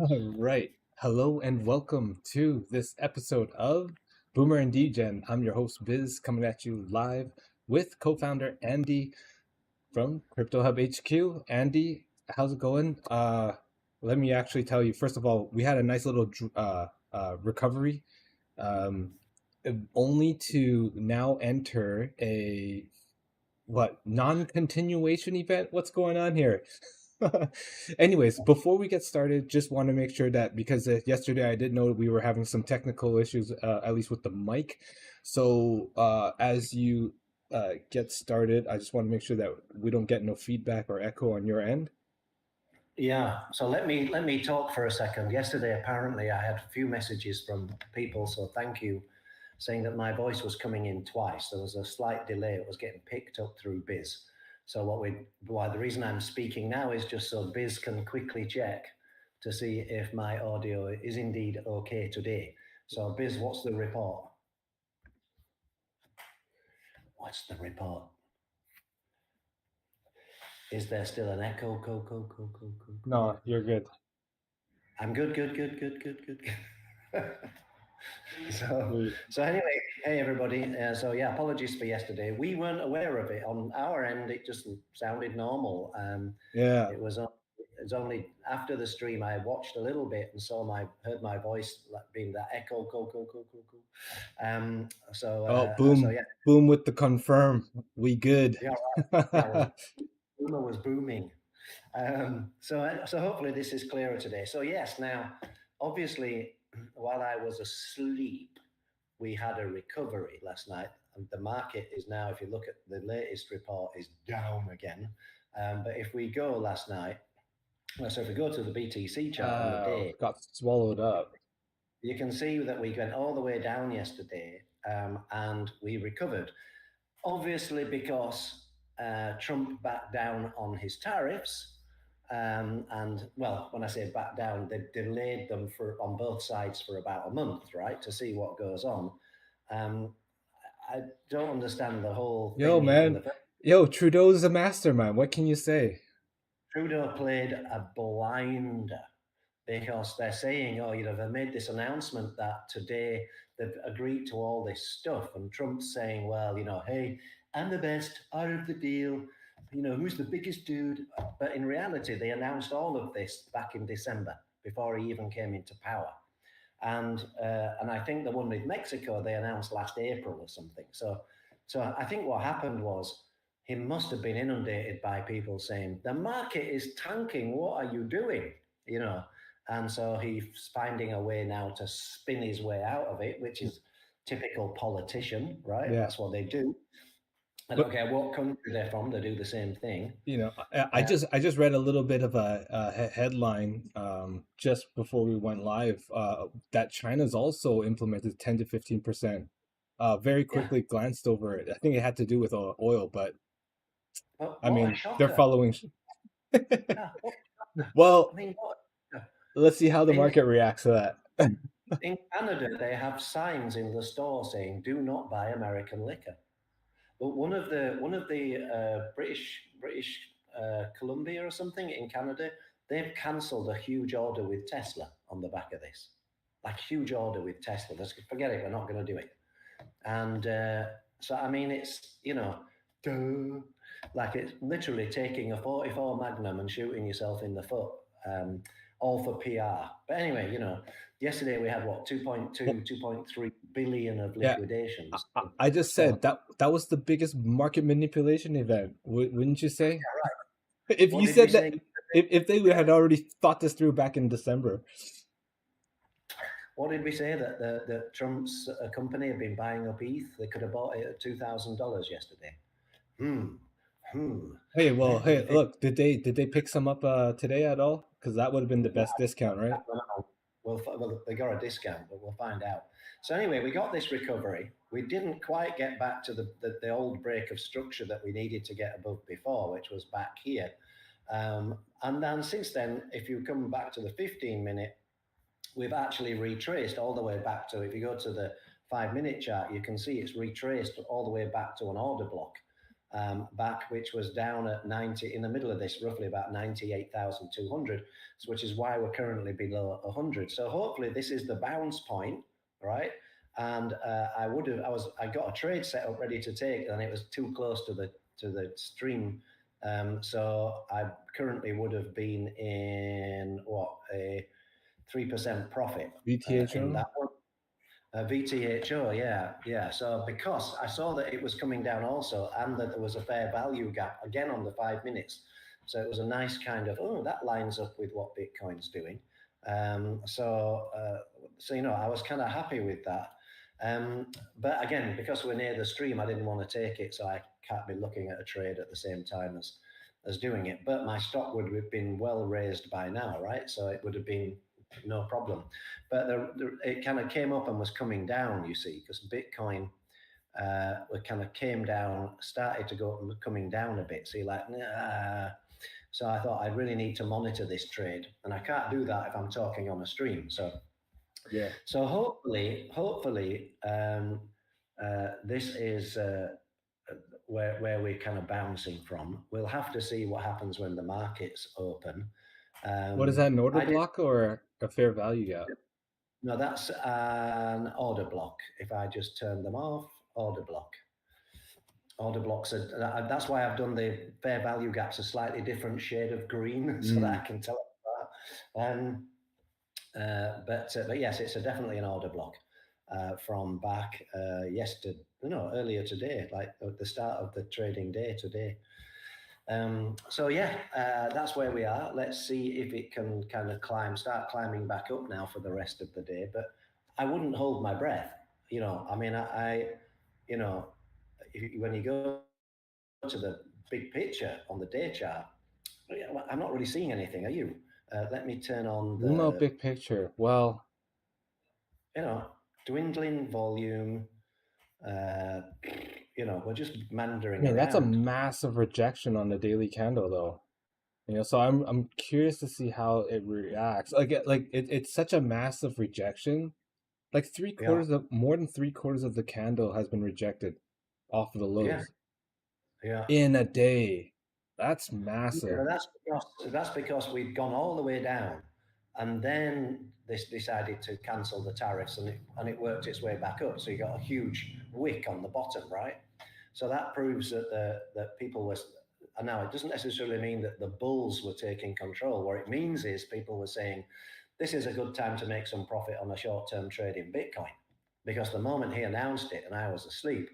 All right. Hello and welcome to this episode of Boomer and Degen. I'm your host Biz, coming at you live with co-founder Andy from Crypto Hub HQ. Andy, how's it going? Let me actually tell you. First of all, we had a nice little recovery, um, only to now enter a non-continuation event. What's going on here? Anyways, before we get started, just want to make sure that because yesterday I did know we were having some technical issues, at least with the mic. So as you get started, I just want to make sure that we don't get no feedback or echo on your end. Yeah, so let me talk for a second. Yesterday, apparently, I had a few messages from people, so thank you, saying that my voice was coming in twice. There was a slight delay; it was getting picked up through Biz. So why the reason I'm speaking now is just so Biz can quickly check to see if my audio is indeed okay today. So Biz, what's the report? What's the report? Is there still an echo? No, you're good. I'm good, good, good, good, good, good. Good. So, We- so anyway, hey everybody. So yeah, apologies for yesterday. We weren't aware of it on our end. It just sounded normal. Yeah. It was on- it was only after the stream I watched a little bit and heard my voice like being that echo, cool. Oh, So boom, yeah, boom with the confirm. We good. yeah, right. Yeah, well, Boomer was booming. So hopefully this is clearer today. So yes, now obviously while I was asleep, we had a recovery last night, and the market is now, if you look at the latest report, is down again. But if we go last night, so if we go to the BTC chart on the day, Got swallowed up. you can see that we went all the way down yesterday, and we recovered. Obviously, because Trump backed down on his tariffs, and well, when I say back down, they delayed them for on both sides for about a month, right, to see what goes on. Um, I don't understand the whole Yo, thing in the man. first. Yo, Trudeau's a mastermind. What can you say? Trudeau played a blinder because they're saying, oh, they made this announcement that today they've agreed to all this stuff. And Trump's saying, well, hey, I'm the best out of the deal. Who's the biggest dude? But in reality, they announced all of this back in December before he even came into power. And I think the one with Mexico they announced last April or something. So I think what happened was he must have been inundated by people saying the market is tanking. What are you doing? You know, and so he's finding a way now to spin his way out of it, which is typical politician, right? Yeah. That's what they do. I don't But care what country they're from; they do the same thing. I just read a little bit of a headline just before we went live that China's also implemented 10 to 15%. Very Yeah. quickly glanced over it. I think it had to do with oil, but But I what a mean, they're shocker! following. Yeah, what a shocker. I Well, mean, what? let's see how the In market reacts to that. In Canada, they have signs in the store saying "Do not buy American liquor." But one of the British Columbia or something in Canada, they've cancelled a huge order with Tesla on the back of this, like huge order with Tesla. Let's forget it. We're not going to do it. And so I mean, it's duh, like it's literally taking a 44 Magnum and shooting yourself in the foot. All for PR. But anyway, yesterday we had what 2.3 billion of Yeah, I, liquidations. I I just So said that was the biggest market manipulation event, wouldn't you say? yeah, right. If What you did we said say? that, if they had already thought this through back in December. What did we say that Trump's company had been buying up ETH? They could have bought it at $2,000 yesterday. Hmm. Hmm. Hey, well, Let me hey, think. look, did they pick some up today at all? Because that would have been the best discount, right? Well, they got a discount, but we'll find out. So anyway, we got this recovery. We didn't quite get back to the old break of structure that we needed to get above before, which was back here. And then since then, if you come back to the 15-minute, we've actually retraced all the way back to, if you go to the 5-minute chart, you can see it's retraced all the way back to an order block. back, which was down at 90 in the middle of this, roughly about 98,200, which is why we're currently below 100. So hopefully this is the bounce point, right? And I got a trade set up ready to take, and it was too close to the stream. So I currently would have been in what, a 3% profit in VTHO? that one. VTHO, yeah, yeah. So because I saw that it was coming down also, and that there was a fair value gap again on the 5 minutes, so it was a nice kind of, oh, that lines up with what Bitcoin's doing. So I was kind of happy with that. But again, because we're near the stream, I didn't want to take it, so I can't be looking at a trade at the same time as doing it. But my stock would have been well raised by now, right? So it would have been no problem. But it kind of came up and was coming down, you see, because Bitcoin kind of came down, started to go coming down a bit. So you're like, nah. So I thought I really need to monitor this trade, and I can't do that if I'm talking on a stream. Yeah. So hopefully, this is where we're kind of bouncing from. We'll have to see what happens when the markets open. What is that, an order I did block or a fair value gap? No, that's an order block. If I just turn them off, order block. Order blocks that's why I've done the fair value gaps a slightly different shade of green so that I can tell it that. But yes, it's definitely an order block from back yesterday, no, earlier today, like at the start of the trading day today. So yeah, that's where we are. Let's see if it can kind of start climbing back up now for the rest of the day. But I wouldn't hold my breath. I mean, you know, when you go to the big picture on the day chart, I'm not really seeing anything. Are you? Let me turn on Zoom out the, big picture. Well, dwindling volume. Uh, we're just I mandering mean, that's a around. massive rejection on the daily candle, though. So I'm curious to see how it reacts. It's such a massive rejection. Like Yeah, more than three-quarters of the candle has been rejected off of the yeah, lows yeah. in a day. That's Yeah, massive. but that's because we'd gone all the way down, and then this decided to cancel the tariffs, and it worked its way back up. So you got a huge wick on the bottom, right? So that proves that people were. And now it doesn't necessarily mean that the bulls were taking control. What it means is people were saying, "This is a good time to make some profit on a short-term trade in Bitcoin," because the moment he announced it, and I was asleep,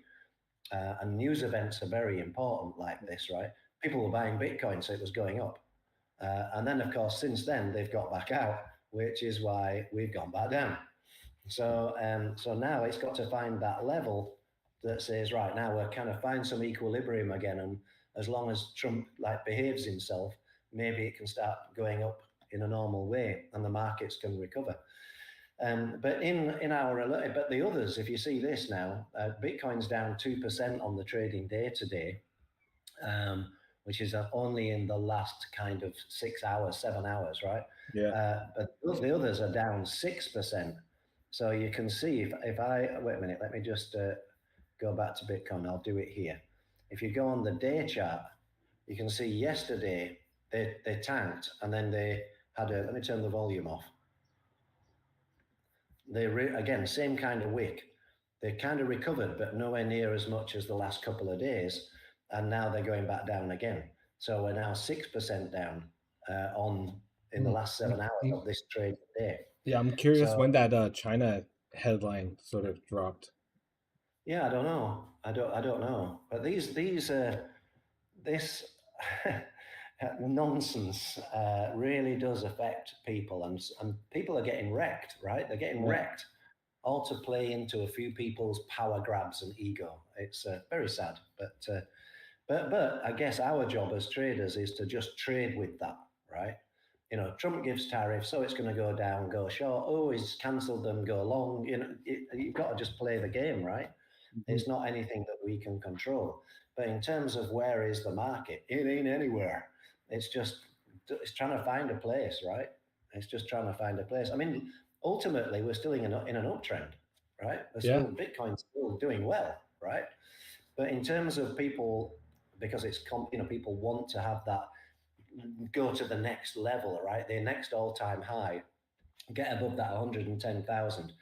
and news events are very important like this, right? People were buying Bitcoin, so it was going up. And then, of course, since then, they've got back out, which is why we've gone back down. So now it's got to find that level that says, right, now we're kind of find some equilibrium again. And as long as Trump behaves himself, maybe it can start going up in a normal way and the markets can recover. But the others, if you see this now, Bitcoin's down 2% on the trading day today, which is only in the last kind of 6 hours, 7 hours, right? Yeah. But the others are down 6%. So you can see if I wait a minute, let me just go back to Bitcoin. I'll do it here. If you go on the day chart, you can see yesterday they tanked and then they had a. Let me turn the volume off. Again, same kind of wick. They kind of recovered, but nowhere near as much as the last couple of days. And now they're going back down again. So we're now 6% down in the Hmm. last 7 hours of this trade day. Yeah, I'm curious So when that China headline sort of dropped. yeah, I don't know. I don't know. But this nonsense really does affect people, and people are getting wrecked, right? They're getting Yeah. wrecked, all to play into a few people's power grabs and ego. It's very sad, but I guess our job as traders is to just trade with that, right? Trump gives tariffs, so it's going to go down, go short. Oh, he's cancelled them, go long. You've got to just play the game, right? Mhm. It's not anything that we can control. But in terms of where is the market, it ain't anywhere. It's trying to find a place, right? It's just trying to find a place. I mean, ultimately, we're still in an uptrend, right? Yeah. Bitcoin's still doing well, right? But in terms of people because it's people want to have that go to the next level, right? Their next all-time high, get above that 110,000.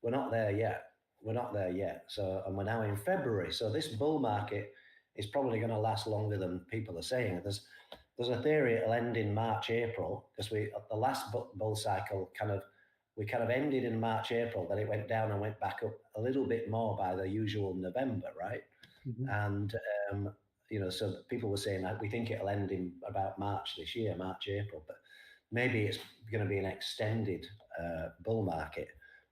We're not there yet. We're not there yet. So, and we're now in February. So this bull market is probably going to last longer than people are saying. There's a theory it'll end in March, April, because the last bull cycle we kind of ended in March, April, then it went down and went back up a little bit more by the usual November, right? Mhm. And so people were saying that we think it'll end in about March this year, March, April, but maybe it's going to be an extended bull market.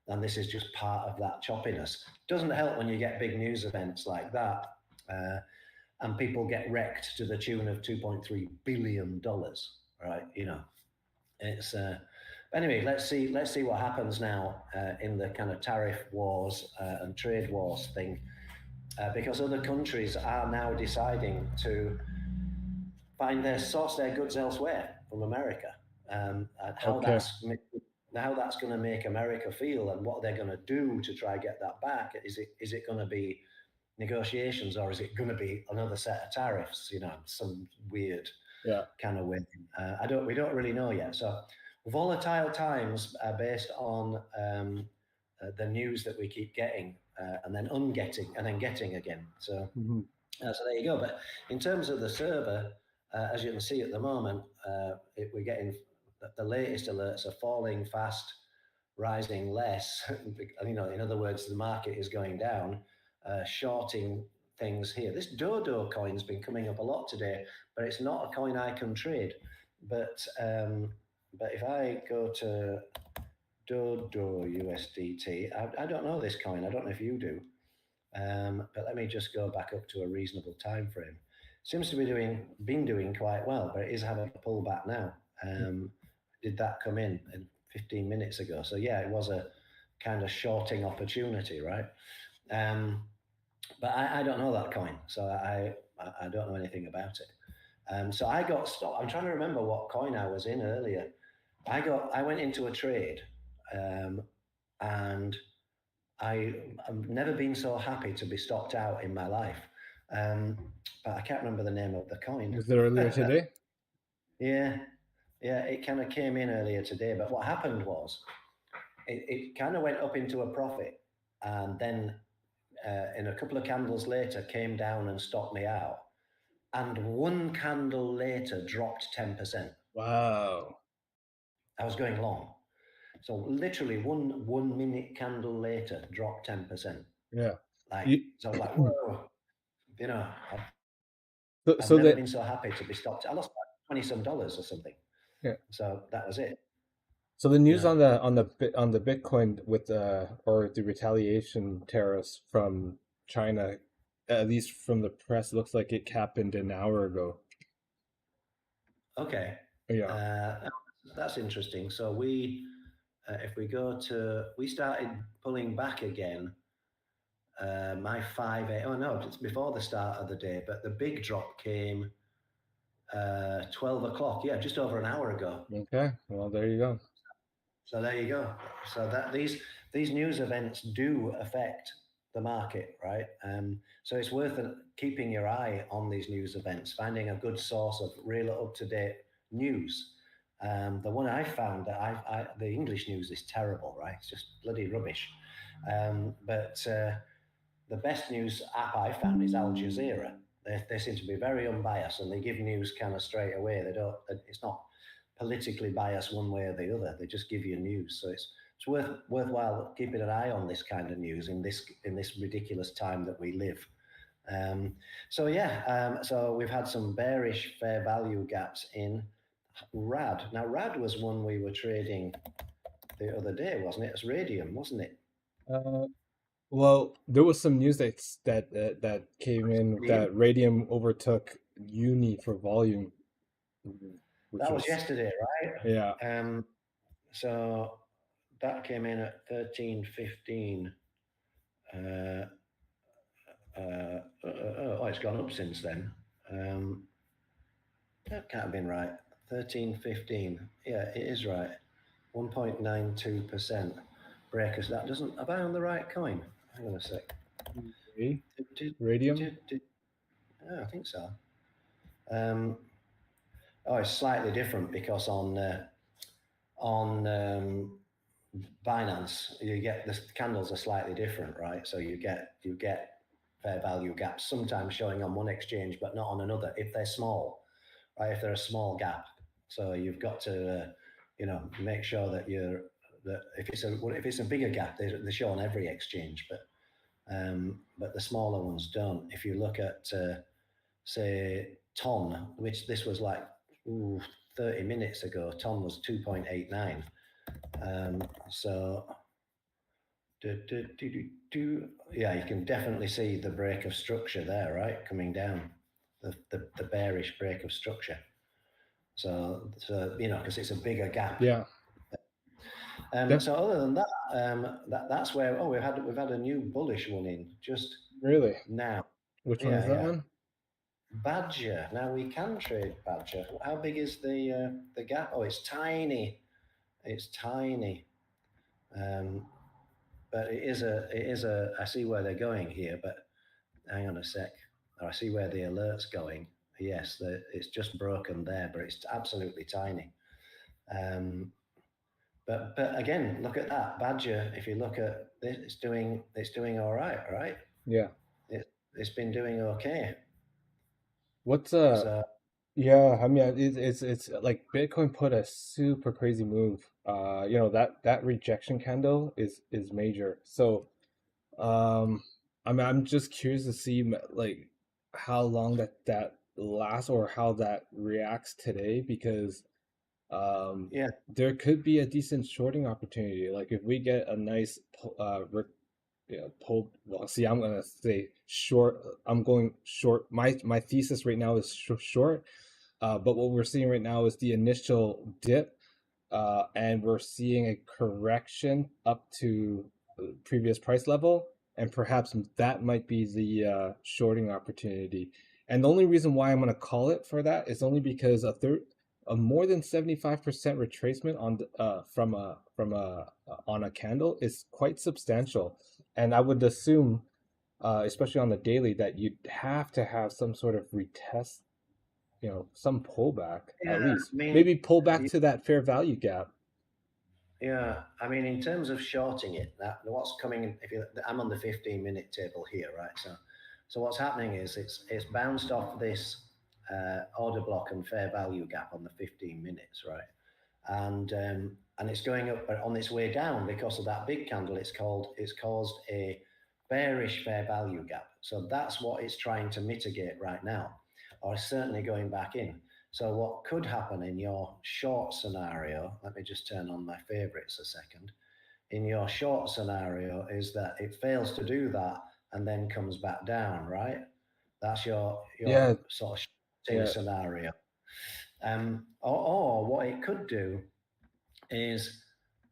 And this is just part of that choppiness. Doesn't help when you get big news events like that, and people get wrecked to the tune of $2.3 billion, right? It's anyway. Let's see what happens now in the kind of tariff wars and trade wars thing, because other countries are now deciding to source their goods elsewhere from America, and Okay. how that's going to make America feel, and what they're going to do to try get that back. Is it going to be negotiations, or is it going to be another set of tariffs? Some weird Yeah. kind of way. We don't really know yet. So volatile times are based on the news that we keep getting, and then ungetting and then getting again. So Mhm. so there you go. But in terms of the server, as you can see at the moment, we're getting the latest alerts are falling fast, rising less. In other words, the market is going down, shorting things here. This Dodo coin's been coming up a lot today, but it's not a coin I can trade. But if I go to Dodo USDT, I don't know this coin. I don't know if you do. But let me just go back up to a reasonable time frame. Seems to be been doing quite well, but it is having a pullback now. Did that come in 15 minutes ago? So yeah, it was a kind of shorting opportunity, right? But I don't know that coin, so I don't know anything about it. So I got stopped. I'm trying to remember what coin I was in earlier. I went into a trade, and I've never been so happy to be stopped out in my life. Um, but I can't remember the name of the coin. Was it earlier today? Yeah, yeah, it kind of came in earlier today. But what happened was it kind of went up into a profit, and then in a couple of candles later came down and stopped me out. And one candle later dropped 10%. Wow. I was going long. So literally 1 minute candle later dropped 10%. Yeah. Like, You, so I was like, whoa, you know, I've so never that been so happy to be stopped. I lost like 20 some dollars or something. yeah. So that was it. So the news Yeah. on the Bitcoin with or the retaliation tariffs from China, at least from the press, looks like it happened an hour ago. Okay. Yeah. That's interesting. So if we started pulling back again. My 5 a. Oh no, it's before the start of the day, but the big drop came 12 o'clock. Yeah, just over an hour ago. Okay. Well, there you go. So there you go. So that these news events do affect the market, right? So it's worth keeping your eye on these news events, finding a good source of real up to date news. The one I found that the English news is terrible, right? It's just bloody rubbish. But the best news app I found is Al Jazeera. They seem to be very unbiased and they give news kind of straight away. They don't. It's not politically biased one way or the other. They just give you news. So it's worthwhile keeping an eye on this kind of news in this ridiculous time that we live. So we've had some bearish fair value gaps in RAD. Now RAD was one we were trading the other day, wasn't it? It's Radium, wasn't it? Uh, well, there was some news that came in Radium. that Radium overtook Uni for volume, which That was was yesterday, right? yeah. So that came in at 13.15. Oh, it's gone up since then. That can't have been right. 13.15. Yeah, it is right. 1.92% breakers. That doesn't. Have I on the right coin? Hang on a sec. Radium. Yeah, I think so. Um, oh, it's slightly different because on Binance, you get the candles are slightly different, right? So you get fair value gaps sometimes showing on one exchange, but not on another if they're small, right? If they're a small gap, so you've got to make sure that you're that if it's a bigger gap, they show on every exchange, but the smaller ones don't. If you look at say ton, which this was like 30 minutes ago, ton was 2.89. So yeah, you can definitely see the break of structure there, right? Coming down, the bearish break of structure. So because it's a bigger gap. Yeah. So other than that, that's where we've had a new bullish one in just Really? now. Which one is Yeah, that yeah. one? Badger. Now we can trade Badger. How big is the gap? Oh, it's tiny. It's tiny. Um, but it is a. I see where they're going here, but hang on a sec. I see where the alert's going. Yes, it's just broken there, but it's absolutely tiny. Um, but again, look at that Badger. If you look at this, it's doing all right, right? Yeah. It's been doing okay. What's So yeah, I mean it's like Bitcoin put a super crazy move. That rejection candle is major. So I mean I'm just curious to see like how long that lasts or how that reacts today because um yeah, there could be a decent shorting opportunity. Like if we get a nice pull. Well, see, I'm gonna say short. I'm going short. My thesis right now is short. But what we're seeing right now is the initial dip, and we're seeing a correction up to the previous price level, and perhaps that might be the shorting opportunity. And the only reason why I'm going to call it for that is only because a more than 75% retracement on from a on a candle is quite substantial, and I would assume, especially on the daily, that you'd have to have some sort of retest, some pullback yeah. at least. I mean, Maybe pull back to that fair value gap. yeah. I mean, in terms of shorting it, what's coming? If I'm on the 15-minute table here, right? So what's happening is it's bounced off this order block and fair value gap on the 15 minutes, right? And it's going up on its way down because of that big candle. It's caused a bearish fair value gap. So that's what it's trying to mitigate right now, or certainly going back in. So what could happen in your short scenario? Let me just turn on my favorites a second. In your short scenario, is that it fails to do that and then comes back down, right? That's your Yeah, sort of shorting yeah, scenario. Or what it could do is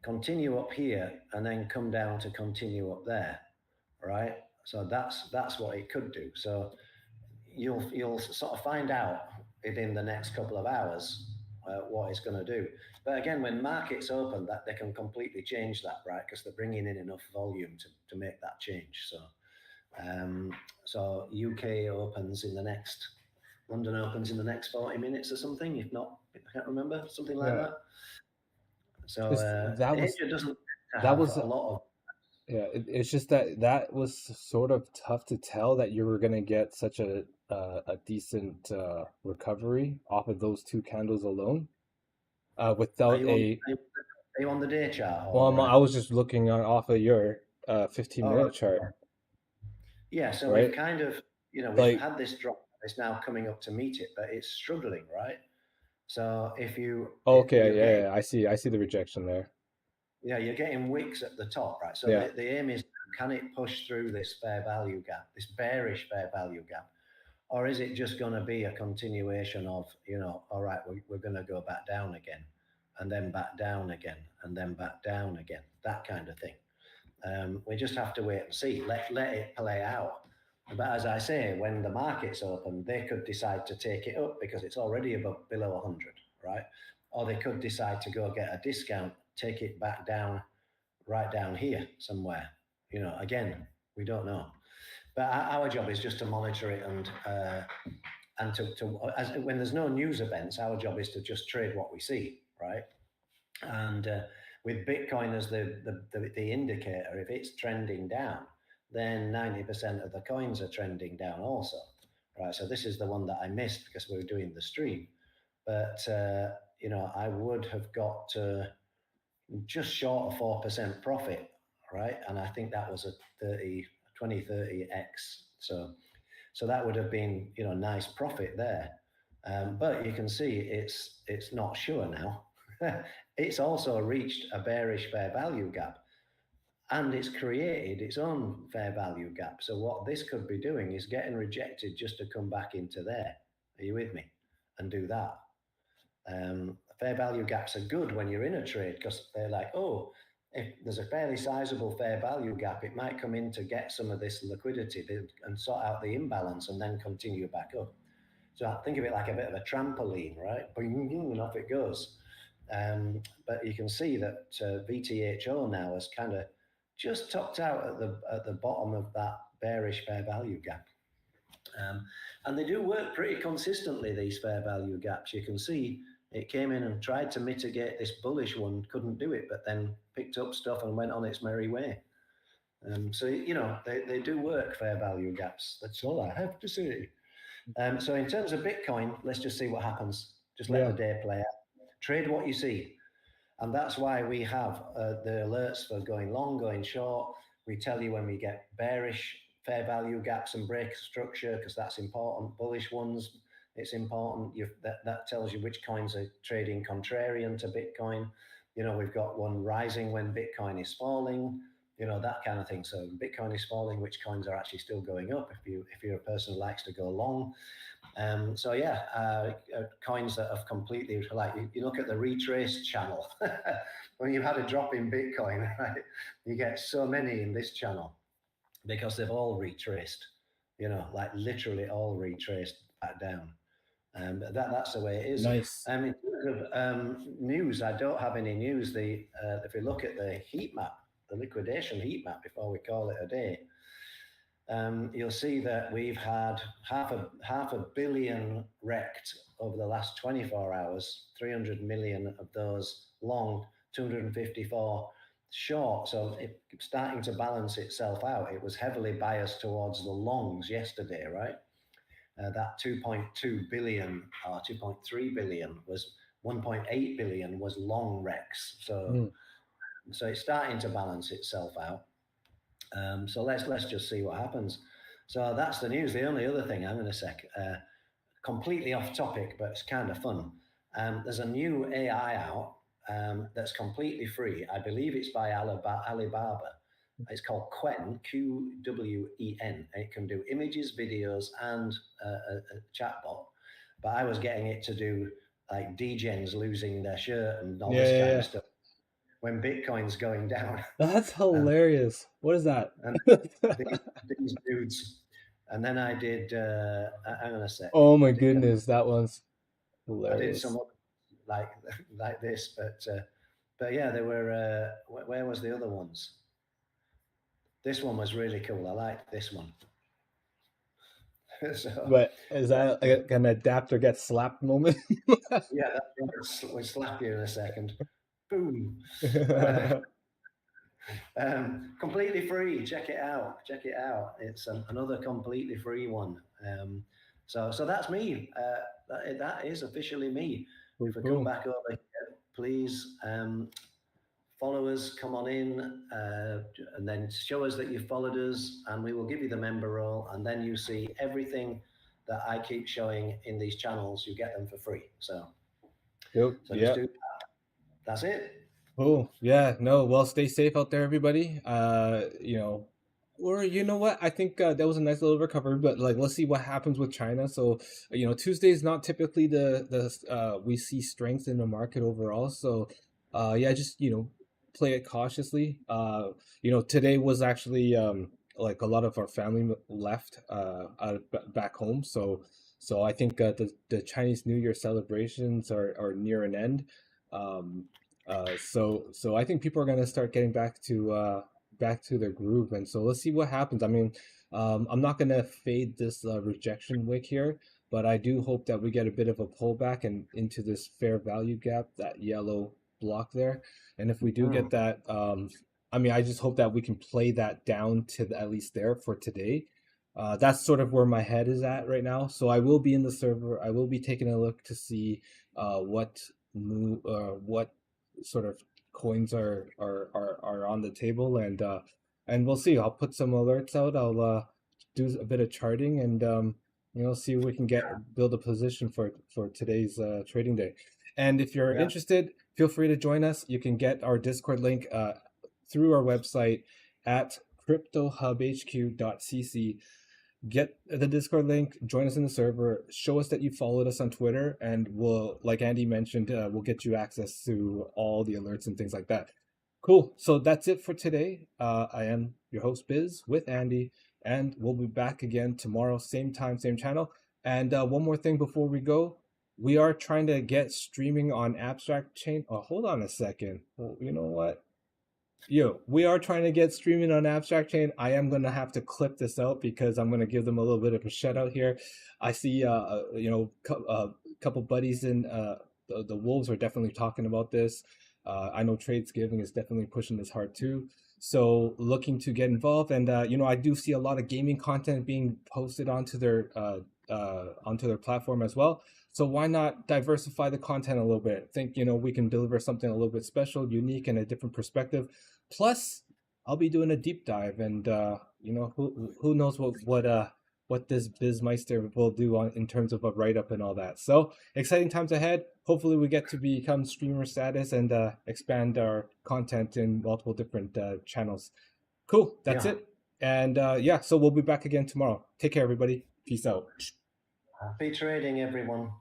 continue up here and then come down to continue up there, right? So that's what it could do. So you'll sort of find out within the next couple of hours what it's going to do. But again, when markets open, that they can completely change that, right? Because they're bringing in enough volume to make that change. Um, so UK opens in the next London opens in the next 40 minutes or something, if not, I can't remember, something like yeah. that. So This that was Asia doesn't that have was a lot of. yeah. It's just that was sort of tough to tell that you were gonna get such a decent recovery off of those two candles alone, Are without you on? a. Are you on the day chart Well, or? I was just looking off of your 15 All right. minute chart, Yeah. So we've right? kind of we've Like, had this drop. It's now coming up to meet it, but it's struggling, right? So if oh, okay, you're getting I see the rejection there. you're getting wicks at the top, right? So Yeah, the aim is, can it push through this fair value gap, this bearish fair value gap? Or is it just going to be a continuation of, all right, we're going to go back down again, and then back down again, and then back down again, that kind of thing. We just have to wait and see. Let it play out. But as I say, when the market's open, they could decide to take it up because it's already below 100, right? Or they could decide to go get a discount, take it back down, right down here somewhere. Again, we don't know. But our job is just to monitor it and when there's no news events, our job is to just trade what we see, right? And with Bitcoin as the indicator, if it's trending down, then 90% of the coins are trending down also, right? So this is the one that I missed because we were doing the stream, but I would have got just short of 4% profit, right? And I think that was a 20-30x. So that would have been nice profit there. But you can see it's not sure now. It's also reached a bearish fair value gap, and it's created its own fair value gap. So what this could be doing is getting rejected just to come back into there. Are you with me? And do that. Fair value gaps are good when you're in a trade because they're like, oh, if there's a fairly sizable fair value gap, it might come in to get some of this liquidity and sort out the imbalance and then continue back up. So I think of it like a bit of a trampoline, right? And off it goes. But you can see that VTHO now has kind of just topped out at the bottom of that bearish fair value gap. And they do work pretty consistently, these fair value gaps. You can see it came in and tried to mitigate this bullish one, couldn't do it, but then picked up stuff and went on its merry way. So, they do work, fair value gaps. That's all I have to say. So in terms of Bitcoin, let's just see what happens. Just let the day play out. Trade what you see. And that's why we have the alerts for going long, going short. We tell you when we get bearish fair value gaps and break structure, because that's important. Bullish ones, it's important. That tells you which coins are trading contrarian to Bitcoin. We've got one rising when Bitcoin is falling, that kind of thing. So Bitcoin is falling, which coins are actually still going up if you're a person who likes to go long. Coins that have completely, like you look at the retrace channel, when you've had a drop in Bitcoin, right, you get so many in this channel because they've all retraced, like literally all retraced back down. That's the way it is. Nice. In terms of news, I don't have any news. If we look at the heat map, the liquidation heat map, before we call it a day, you'll see that we've had half a billion wrecked over the last 24 hours, 300 million of those long, 254 short. So it's starting to balance itself out. It was heavily biased towards the longs yesterday, right? That 2.2 billion or 2.3 billion was 1.8 billion was long wrecks. So it's starting to balance itself out. So let's just see what happens. So that's the news. The only other thing, I'm going to completely off topic, but it's kind of fun. There's a new AI out that's completely free. I believe it's by Alibaba. It's called Qwen, Qwen. It can do images, videos, and a chatbot. But I was getting it to do like degens losing their shirt and all this kind of stuff when Bitcoin's going down. That's hilarious. What is that? And these dudes. And then I did, hang on a sec. Oh my goodness, that one's hilarious. I did some like this, but yeah, there were, where was the other ones? This one was really cool. I liked this one. But is that like an adapt or get slapped moment? Yeah, that's right. We'll slap you in a second. Boom. Completely free. Check it out. It's another completely free one. So that's me. That is officially me. If we come back over here, please follow us, come on in, and then show us that you've followed us, and we will give you the member role, and then you see everything that I keep showing in these channels. You get them for free. So just do that. That's it. Oh, yeah, no, well, stay safe out there, everybody. Or you know what? I think that was a nice little recovery, but like, let's see what happens with China. So, Tuesday is not typically the we see strength in the market overall. So, just, play it cautiously. Today was actually, like a lot of our family left, back home. So I think, the Chinese New Year celebrations are near an end. So I think people are gonna start getting back to their groove, and so let's see what happens. I mean, I'm not gonna fade this rejection wick here. but I do hope that we get a bit of a pullback and into this fair value gap, that yellow block there. And if we do Hmm. get that, I mean, I just hope that we can play that down to at least there for today. That's sort of where my head is at right now. So I will be in the server. I will be taking a look to see what sort of coins are on the table, and we'll see. I'll put some alerts out. I'll do a bit of charting, and see if we can build a position for today's trading day. And if you're Yeah. interested, feel free to join us. You can get our Discord link through our website at cryptohubhq.cc. Get the Discord link, join us in the server, show us that you followed us on Twitter, and we'll, like Andy mentioned, we'll get you access to all the alerts and things like that. Cool. So that's it for today. I am your host, Biz, with Andy, and we'll be back again tomorrow, same time, same channel. And one more thing before we go, we are trying to get streaming on Abstract Chain. Oh, hold on a second. Well, you know what? We are trying to get streaming on Abstract Chain. I am gonna have to clip this out because I'm gonna give them a little bit of a shout out here. I see, a couple buddies in the Wolves are definitely talking about this. I know Tradesgiving is definitely pushing this hard too. So looking to get involved, and I do see a lot of gaming content being posted onto their platform as well. So why not diversify the content a little bit? Think, we can deliver something a little bit special, unique, and a different perspective. Plus, I'll be doing a deep dive, and who knows what this Bizmeister will do in terms of a write up and all that. So exciting times ahead. Hopefully, we get to become streamer status and expand our content in multiple different channels. Cool, that's Yeah. it. And so we'll be back again tomorrow. Take care, everybody. Peace out. Happy trading, everyone.